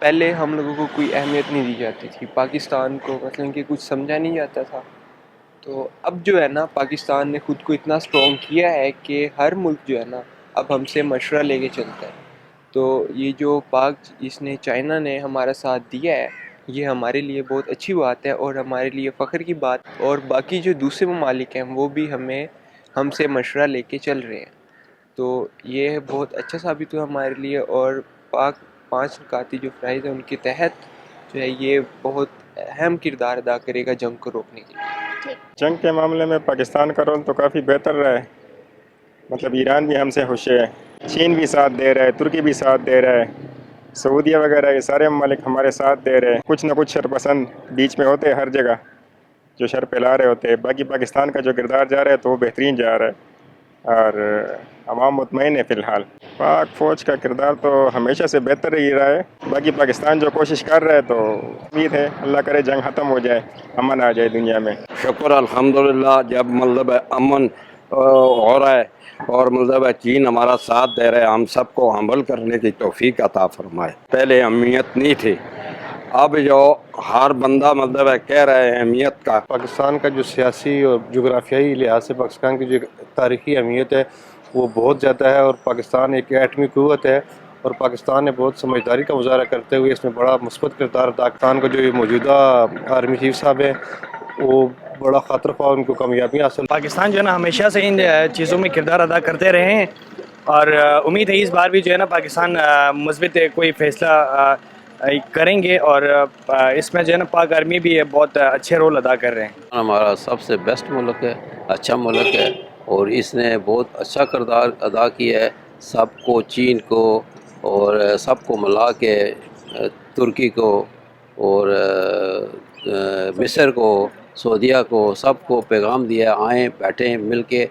پہلے ہم لوگوں کو کوئی اہمیت نہیں دی جاتی تھی، پاکستان کو مثلاً کہ کچھ سمجھا نہیں جاتا تھا. تو اب جو ہے نا پاکستان نے خود کو اتنا اسٹرانگ کیا ہے کہ ہر ملک جو ہے نا اب ہم سے مشورہ لے کے چلتا ہے. تو یہ جو اس نے چائنا نے ہمارا ساتھ دیا ہے، یہ ہمارے لیے بہت اچھی بات ہے اور ہمارے لیے فخر کی بات. اور باقی جو دوسرے ممالک ہیں وہ بھی ہم سے مشورہ لے کے چل رہے ہیں. تو یہ بہت اچھا ثابت ہوا ہمارے لیے. اور 5 نکاتی جو فرائض ہیں ان کے تحت جو ہے یہ بہت اہم کردار ادا کرے گا جنگ کو روکنے کے لیے. جنگ کے معاملے میں پاکستان کا رول تو کافی بہتر رہا ہے. مطلب ایران بھی ہم سے خوش ہے، چین بھی ساتھ دے رہا ہے، ترکی بھی ساتھ دے رہا ہے، سعودیہ وغیرہ یہ سارے ممالک ہمارے ساتھ دے رہے ہیں. کچھ نہ کچھ شر پسند بیچ میں ہوتے ہیں ہر جگہ جو شر پھیلا رہے ہوتے ہیں. باقی پاکستان کا جو کردار جا رہا ہے تو وہ بہترین جا رہا ہے اور عوام مطمئن ہے. فی الحال پاک فوج کا کردار تو ہمیشہ سے بہتر ہی رہا ہے. باقی پاکستان جو کوشش کر رہا ہے تو امید ہے اللہ کرے جنگ ختم ہو جائے، امن آ جائے دنیا میں. شکر الحمدللہ جب مطلب امن ہو رہا ہے اور مطلب چین ہمارا ساتھ دے رہے ہیں، ہم سب کو حمل کرنے کی توفیق عطا فرمائے. پہلے اہمیت نہیں تھی، اب جو ہر بندہ مطلب کہہ رہا ہے اہمیت کا. پاکستان کا جو سیاسی اور جغرافیائی لحاظ سے پاکستان کی جو تاریخی اہمیت ہے وہ بہت زیادہ ہے، اور پاکستان ایک ایٹمی قوت ہے اور پاکستان نے بہت سمجھداری کا مظاہرہ کرتے ہوئے اس میں بڑا مثبت کردار ادا. پاکستان کا جو یہ موجودہ آرمی چیف صاحب ہیں وہ بڑا خاطر خواہ، ان کو کامیابیاں حاصل. پاکستان جو ہے نا ہمیشہ سے ان چیزوں میں کردار ادا کرتے رہے ہیں، اور امید ہے اس بار بھی جو ہے نا پاکستان مثبت کوئی فیصلہ کریں گے، اور اس میں جو ہے نا پاک آرمی بھی بہت اچھے رول ادا کر رہے ہیں. ہمارا سب سے بیسٹ ملک ہے، اچھا ملک ہے، اور اس نے بہت اچھا کردار ادا کیا ہے. سب کو، چین کو اور سب کو ملا کے، ترکی کو اور مصر کو، سعودیہ کو، سب کو پیغام دیا آئیں بیٹھیں مل کے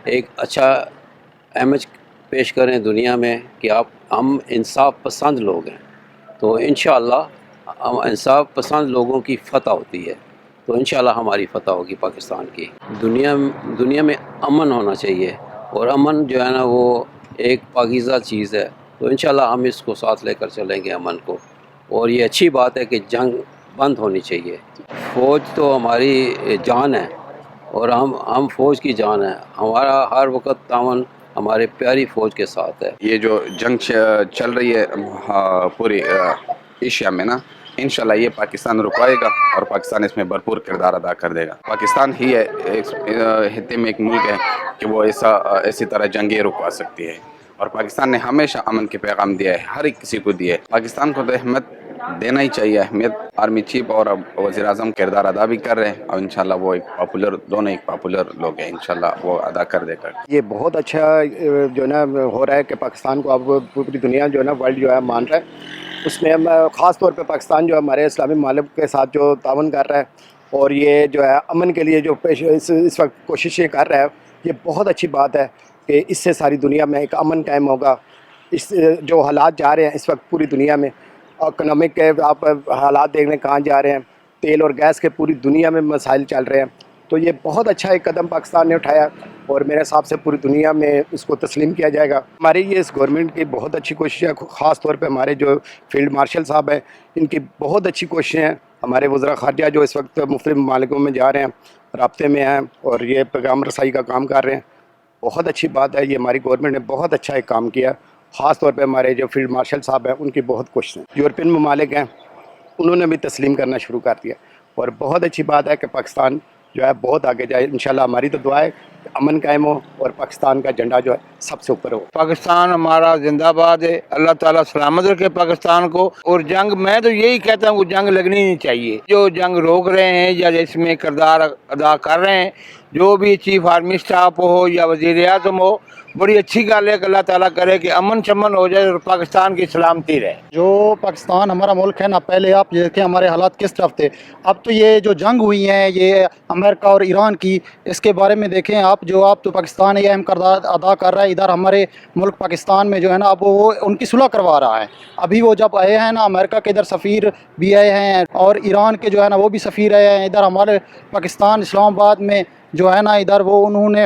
ایک اچھا امیج پیش کریں دنیا میں کہ ہم انصاف پسند لوگ ہیں. تو انشاءاللہ ہم انصاف پسند لوگوں کی فتح ہوتی ہے، تو انشاءاللہ ہماری فتح ہوگی پاکستان کی. دنیا میں امن ہونا چاہیے، اور امن جو ہے نا وہ ایک پاکیزہ چیز ہے. تو انشاءاللہ ہم اس کو ساتھ لے کر چلیں گے امن کو. اور یہ اچھی بات ہے کہ جنگ بند ہونی چاہیے. فوج تو ہماری جان ہے اور ہم فوج کی جان ہے. ہمارا ہر وقت تعاون ہمارے پیاری فوج کے ساتھ ہے. یہ جو جنگ چل رہی ہے پوری ایشیا میں نا، انشاءاللہ یہ پاکستان رکوائے گا اور پاکستان اس میں بھرپور کردار ادا کر دے گا. پاکستان ہی ہے خطے میں ایک ملک ہے کہ وہ ایسی طرح جنگیں رکوا سکتی ہے، اور پاکستان نے ہمیشہ امن کے پیغام دیا ہے، ہر ایک کسی کو دیا ہے. پاکستان کو تو اہمیت دینا ہی چاہیے. اہمیت آرمی چیف اور وزیر اعظم کردار ادا بھی کر رہے ہیں، اور انشاءاللہ وہ دونوں ایک پاپولر لوگ ہیں، انشاءاللہ وہ ادا کر دے گا. یہ بہت اچھا جو ہے نا ہو رہا ہے کہ پاکستان کو اب پوری دنیا جو ہے نا ورلڈ جو ہے مان رہا ہے. اس میں ہم خاص طور پہ پاکستان جو ہمارے اسلامی ممالک کے ساتھ جو تعاون کر رہا ہے اور یہ جو ہے امن کے لیے جو اس وقت کوششیں کر رہا ہے، یہ بہت اچھی بات ہے کہ اس سے ساری دنیا میں ایک امن قائم ہوگا. اس جو حالات جا رہے ہیں اس وقت پوری دنیا میں، اکنامک کے آپ حالات دیکھنے کہاں جا رہے ہیں، تیل اور گیس کے پوری دنیا میں مسائل چل رہے ہیں. تو یہ بہت اچھا ایک قدم پاکستان نے اٹھایا، اور میرے حساب سے پوری دنیا میں اس کو تسلیم کیا جائے گا. ہماری یہ اس گورنمنٹ کی بہت اچھی کوشش ہے، خاص طور پہ ہمارے جو فیلڈ مارشل صاحب ہیں ان کی بہت اچھی کوششیں ہیں. ہمارے وزراء خارجہ جو اس وقت مختلف ممالکوں میں جا رہے ہیں، رابطے میں ہیں اور یہ پیغام رسائی کا کام کر رہے ہیں. بہت اچھی بات ہے، یہ ہماری گورنمنٹ نے بہت اچھا ایک کام کیا. خاص طور پہ ہمارے جو فیلڈ مارشل صاحب ہیں ان کی بہت کوششیں. یورپین ممالک ہیں انہوں نے بھی تسلیم کرنا شروع کر دیا، اور بہت اچھی بات ہے کہ پاکستان جو ہے بہت آگے جائے. انشاءاللہ ہماری تو دعا ہے کہ امن قائم ہو اور پاکستان کا جھنڈا جو ہے سب سے اوپر ہو. پاکستان ہمارا زندہ باد ہے، اللہ تعالیٰ سلامت رکھے پاکستان کو. اور جنگ میں تو یہی کہتا ہوں کہ جنگ لگنی نہیں چاہیے. جو جنگ روک رہے ہیں یا اس میں کردار ادا کر رہے ہیں، جو بھی چیف آرمی اسٹاف ہو یا وزیر اعظم ہو، بڑی اچھی گل ہے کہ اللہ تعالیٰ کرے کہ امن چمن ہو جائے اور پاکستان کی سلامتی رہے. جو پاکستان ہمارا ملک ہے نا، پہلے آپ یہ دیکھیں ہمارے حالات کس طرف تھے. اب تو یہ جو جنگ ہوئی ہیں یہ امریکہ اور ایران کی، اس کے بارے میں دیکھیں آپ تو پاکستان یہ اہم کردار ادا کر رہا ہے. ادھر ہمارے ملک پاکستان میں جو ہے نا اب وہ ان کی صلح کروا رہا ہے. ابھی وہ جب آئے ہیں نا، امریکہ کے ادھر سفیر بھی آئے ہیں اور ایران کے جو ہے نا وہ بھی سفیر آئے ہیں. ادھر ہمارے پاکستان اسلام آباد میں جو ہے نا ادھر وہ انہوں نے